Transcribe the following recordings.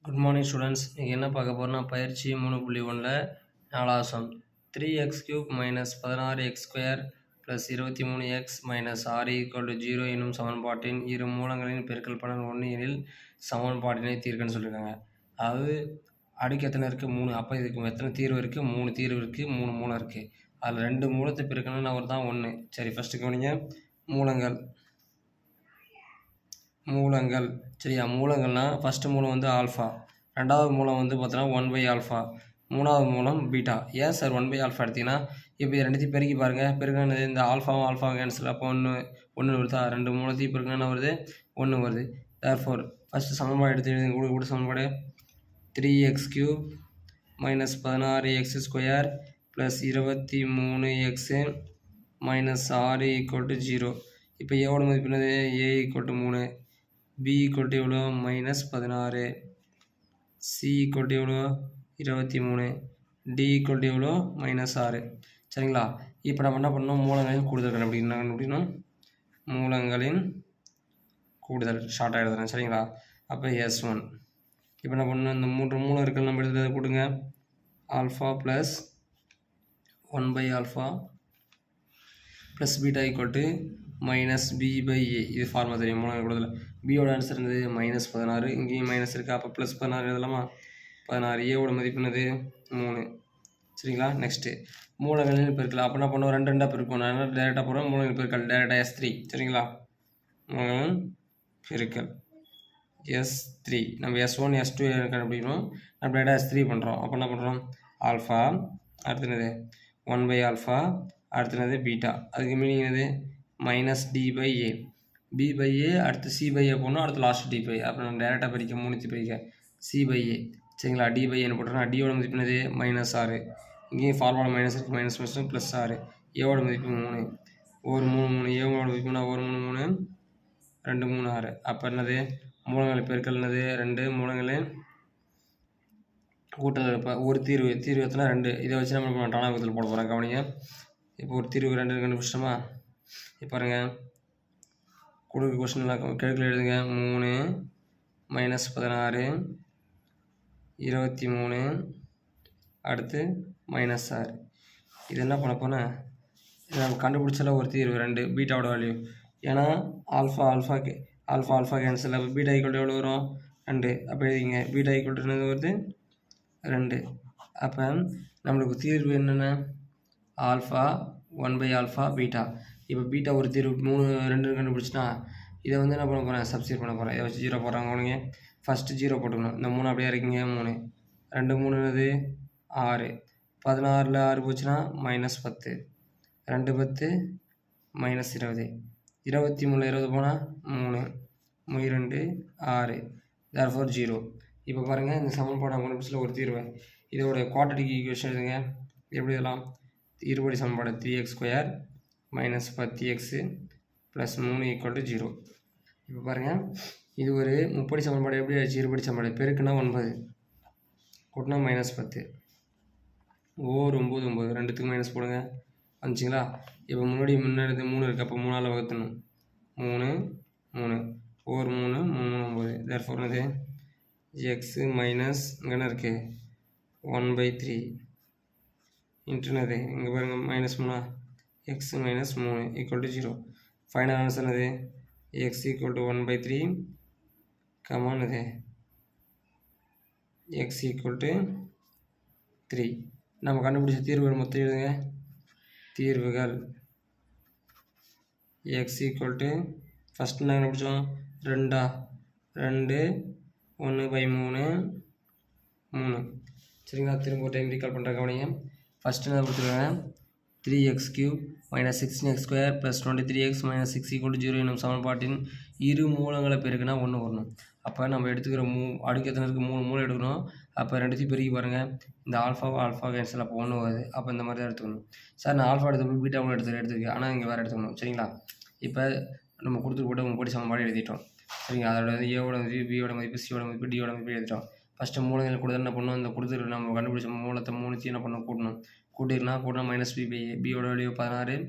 Good morning students. இன்றைக்கி என்ன பார்க்க போகிறோம்னா பயிற்சி 3.1ல் 4வது some 3x³ minus 16x² plus 23x minus 6 = 0 எனும் சமன்பாட்டின் இரு மூலங்களின் பெருக்கல் பலன் 1 எனில் சமன்பாட்டினை தீர்க்கன்னு சொல்லியிருக்காங்க. அதாவது அடுக்கு எத்தனை இருக்குது? 3. அப்போ இதுக்கு எத்தனை தீர்வு இருக்குது? 3 தீர்வு இருக்குது, 3 மூலம் இருக்குது. அதில் 2 மூலத்தை பெருக்கணும்னு அவர் தான் 1. சரி, ஃபஸ்ட்டு கவனிங்க. மூலங்கள் சரியா? மூலங்கள்னால் ஃபஸ்ட்டு மூலம் வந்து ஆல்ஃபா, ரெண்டாவது மூலம் வந்து பார்த்தோன்னா 1/ஆல்ஃபா, மூணாவது மூலம் பீட்டா. ஏன் சார் 1/ஆல்ஃபா எடுத்திங்கன்னா, இப்போ இது ரெண்டுத்தையும் பெருக்கி பாருங்கள். பெருக்கினது இந்த ஆல்ஃபாவும் ஆல்ஃபாவும் கேன்சல், அப்போ ஒன்று வருதா? 2 மூலத்தையும் பெருக்கினா என்ன வருது? 1 வருது. தேர்ஃபோர் ஃபஸ்ட்டு சமன்பாடு எடுத்து எழுதுங்க. கூட சமன்பாடு 3x³ minus 16x² plus 23x minus 6 = 0. இப்போ ஏவோட மதிப்பு என்னது? a = 3, b = எவ்வளோ? -16, c = எவ்வளோ? 23, d = எவ்வளோ? -6. சரிங்களா? இப்போ நம்ம என்ன பண்ணணும்? மூலங்களின் கூடுதல் கண்டுபிடிக்கணும். மூலங்களின் கூடுதல் ஷார்ட்டாக எழுதுறேன். சரிங்களா? அப்போ S1. இப்போ என்ன பண்ணணும்? இந்த 3 மூலம் இருக்கிற நம்ம எடுத்து கூட்டுங்க. ஆல்ஃபா ப்ளஸ் 1/ஆல்ஃபா ப்ளஸ் பீட்டா = -b/a. இது ஃபார்முலா தெரியும். மூலங்கள் கூடுதல். பியோட ஆன்சர் என்னது? -16. இங்கேயும் மைனஸ் இருக்குது, அப்போ ப்ளஸ் 16 எழுதலாமா? 16. ஏவோட மதிப்பு என்னது? 3. சரிங்களா? நெக்ஸ்ட்டு மூலங்களில் பெருக்கல். அப்போ என்ன பண்ணுவோம்? 2 2 பெருக்கும். நான் என்ன டேரெக்டாக போகிறோம்? மூலங்கள் பெருக்கல் டேரெக்டாக S3. சரிங்களா? மூலங்கள் பெருக்கல் S3. நம்ம S1 S2 கண்டுபிடிக்கணும். நம்ம டேரெக்டாக S3 பண்ணுறோம். அப்போ என்ன பண்ணுறோம்? ஆல்ஃபா, அடுத்தது 1/ஆல்ஃபா, அடுத்தது பீட்டா. அதுக்கு மீனிங் என்னது? -d/a. b/a அடுத்து c/a போடணும். அடுத்து லாஸ்ட் d/a. அப்போ நம்ம டேரெக்டாக பிரிக்க 3 பிரிக்க c/a. சரிங்களா? d/a போட்டோம்னா டியோட மதிப்பு என்னது? -6. இங்கேயும் ஃபார்முலா மைனஸ் இருக்குது, மைனஸ் ப்ளஸ் 6. ஏவோட மதிப்பு 3. ஒரு 3 ஏவோட மதிப்புனா 1 3 3 2 3 6. அப்போ என்னது? மூலங்கள் பெருக்கல் என்னது? 2 மூலங்களின் கூட்டல். இப்போ ஒரு தீர்வு எத்தனை? 2. இதை வச்சு நம்ம டானாபத்தில் போட போகிறோம். கவனிங்க. இப்போ ஒரு தீர்வு 2 கண்டுபிடிச்சிட்டோமா? இப்போ பாருங்கள், கொடுக்குற கொஸ்டின்லாம் கேள்வியில் எழுதுங்க. 3 -16 23 அடுத்து -6. இது என்ன பண்ண போனால் இது நம்ம கண்டுபிடிச்சால ஒரு தீர்வு 2 பீட்டாவோட வேல்யூ. ஏன்னா ஆல்ஃபா கேன்சல். அப்போ பீட்டா = எவ்வளோ வரும்? 2. அப்போ எழுதிங்க. பீட்டா = என்னது வருது? 2. அப்போ நம்மளுக்கு தீர்வு என்னென்ன? ஆல்ஃபா, 1/ஆல்ஃபா, பீட்டா. இப்போ பீட்டா ஒரு தீர்வு 2 கண்டுபிடிச்சினா இதை வந்து என்ன பண்ண போகிறேன்? சப்ஸ்டிட் பண்ண போகிறேன். இதை வச்சு 0 போடுறாங்க. உனக்கு ஃபஸ்ட்டு 0 போட்டுக்கணும். இந்த 3 அப்படியே இருக்குங்க. 3 2 3 என்னது? 6. 16ல் 6 போச்சுன்னா -10, 2 10 -20, 23ல் 20 போனால் 3 2 6. தேர்ஃபோர் 0. இப்போ பாருங்கள், இந்த சமன்பாடு கண்டுபிடிச்சல ஒரு தீர்வு. இதோட குவாட்ரேட்டிக் ஈக்குவேஷன் எழுதுங்க. எப்படி எழுதலாம்? இருபடி சமன்பாடு 3x² மைனஸ் 10x ப்ளஸ் 3 = 0. இப்போ பாருங்கள், இது ஒரு முப்படி சமன்பாடு. எப்படி ஆச்சு? இருபடி சமன்பாடு. பெருக்குனா 9, கூட்டினா -10, ஓர் 9 9, ரெண்டுத்துக்கு மைனஸ் போடுங்க. வந்துச்சிங்களா? இப்போ முன்னாடி 3 இருக்குது. அப்போ 3ஆல் வகுத்தணும். 3 3 ஓர் 3 3 9. தேர்ஃபோர் என்னது? எக்ஸு மைனஸ் இங்கே என்ன இருக்குது? 1/3 இன்ட்டு என்னது? இங்கே பாருங்கள், -3 x மைனஸ் 3 = 0. ஃபைனல் ஆன்சர் என்னது? x = 1/3, என்னது? x = 3. நம்ம கண்டுபிடிச்ச தீர்வுகள் மொத்தம் எழுதுங்க. தீர்வுகள் x = ஃபஸ்ட்டு என்ன கண்டுபிடிச்சோம்? 2 1/3 3. சரிங்களா? திரும்ப ஒரு டைம் ரீகால் பண்ணுற கவனிங்க. ஃபஸ்ட்டு என்ன கொடுத்துருக்காங்க? 3x³ minus 16x² plus 23x minus 6 = 0 எனும் சமன்பாட்டின் இரு மூலங்களை பெருக்குனா 1 வரணும். அப்போ நம்ம எடுத்துக்கிற அடுக்கு எத்தனை இருக்குது? 3 மூலம் எடுக்கணும். அப்போ ரெண்டுத்தையும் பெருக்கி பாருங்கள். இந்த ஆல்ஃபா கேன்சல், அப்போ 1 வருது. அப்போ இந்த மாதிரி தான் எடுத்துக்கணும். சார் நான் ஆல்ஃபா எடுத்து பீட்டாவும் எடுத்துருக்கு, ஆனால் இங்கே வேறு எடுத்துக்கணும். சரிங்களா? இப்போ நம்ம கொடுத்துட்டு போட்டு முப்படி சமன்பாடு எழுதிட்டோம். சரிங்களா? அதோட ஏவோட மதிப்பு, பியோட மதிப்பு, சியோட மதிப்பு, டியோட மதிப்பு எழுதிட்டோம். ஃபஸ்ட்டு மூலங்கள் கூடுதல் என்ன பண்ணணும்? இந்த கொடுத்துட்டு நம்ம கண்டுபிடிச்ச மூலத்தை 3 என்ன பண்ணணும்? கூட்டணும். கூட்டினா -b/a. பியோட வேல்யூ 16,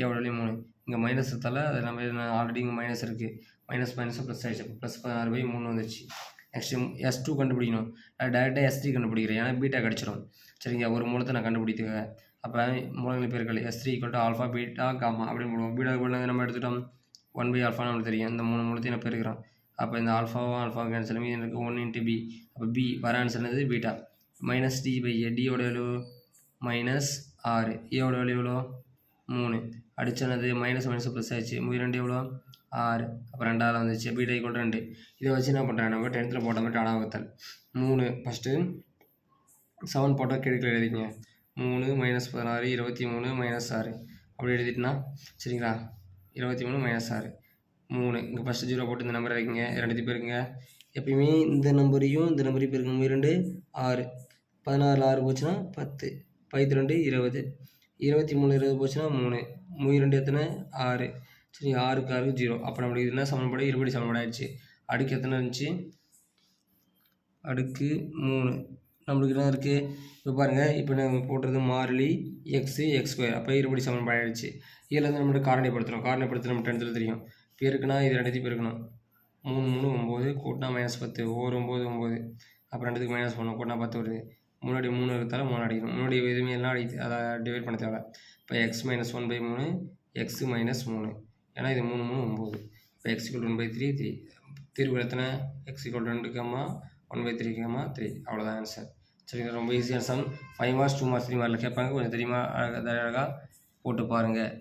ஏவோட வேல்யூ 3. இங்கே மைனஸ் இருத்தால அது நம்ம ஆல்ரெடி இங்கே மைனஸ் இருக்குது. மைனஸ் ப்ளஸ் ஆகிடுச்சு. +16/3 வந்துடுச்சு. நெக்ஸ்ட்டு S2 கண்டுபிடிக்கணும். டேரெக்டாக S3 கண்டுபிடிக்கிறேன், ஏன்னா பீட்டா கிடச்சிரும். சரிங்க, ஒரு மூலத்தை நான் கண்டுபிடித்துக்கிறேன். அப்போ மூலங்களின் பெருக்கல் S3 = ஆல்ஃபா பீட்டா காமா அப்படின்னு போடுவோம். பீட்டா பதில் நம்ம எடுத்துட்டோம் 1/α நம்மளுக்கு தெரியும். இந்த 3 மூலத்தையும் நான் பெருக்கிறோம். அப்போ இந்த ஆல்ஃபாவும் கேன்சல் மீதி எனக்கு 1 × B. அப்போ B வர ஆன்சர் என்னது பீட்டா. -D/A. டியோட வேல்யூ -6, ஏவோட வேல்யூ எவ்வளோ 3. அடிச்சனது மைனஸ் ப்ளஸ் ஆச்சு. 2 எவ்வளோ 6. அப்போ 2ஆல் வந்துச்சு. பீட்டா = 2. இதை வச்சு என்ன பண்ணுறேன், நம்ம 10th போட்ட மாதிரி டாடா வகுத்தல் 3. ஃபஸ்ட்டு 7 போட்டால் கீழே எழுதிக்கங்க. 3 - 16 23 - 6 அப்படி எழுதிட்டுனா சரிங்களா. 23 - 6 3. இங்கே ஃபஸ்ட்டு 0 போட்டு இந்த நம்பர் வைக்கிங்க, 2 பேருக்குங்க. எப்பயுமே இந்த நம்பரையும் இந்த நம்பரையும் பெருக்குங்க. 2 6, 16 6 போச்சுன்னா 10, 12 20, 23 20 போச்சுன்னா 3, 2 எத்தனை 6. சரி, 6க்கு 6 0. அப்போ நம்மளுக்கு இது என்ன சமன்பாடு, இருபடி சமன்பாடு ஆயிடுச்சு. அடுக்கு எத்தனை இருந்துச்சு, அடுக்கு 3. நம்மளுக்கு என்ன இருக்குது இப்போ பாருங்கள். இப்போ நம்ம போட்டுறது மாறிலி x². அப்போ இருபடி சமன்பாடு ஆயிடுச்சு. இதில் வந்து நம்மளுக்கு காரணிப்படுத்தணும். காரணிப்படுத்த நம்ம 10th தெரியும். பெருக்குனா இது 2 பெருக்கணும். 3 3 9 கூட்டினா -10, 1 9 9. அப்போ 2க்கு மைனஸ் பண்ணணும், கூட்டினா 10 வருது. முன்னாடி 3 இருக்கிறதால 3 அடிக்கணும். முன்னாடி எதுவுமே எல்லாம் அதை டிவைட் பண்ண தேவை. இப்போ x - 1/3 x - 3, ஏன்னா இது 3 3 9. இப்போ x = 1/3 3. தீர்வு எத்தனை, x = 2, 1/3, 3. அவ்வளோதான் ஆன்சர். சரிங்களா, ரொம்ப ஈஸியான சம். 5 மார்க்ஸ் 2 மார்க்ஸ் 3 மார்க்கில் கேட்பாங்க. கொஞ்சம் தெரியுமா அழகாக போட்டு பாருங்கள்.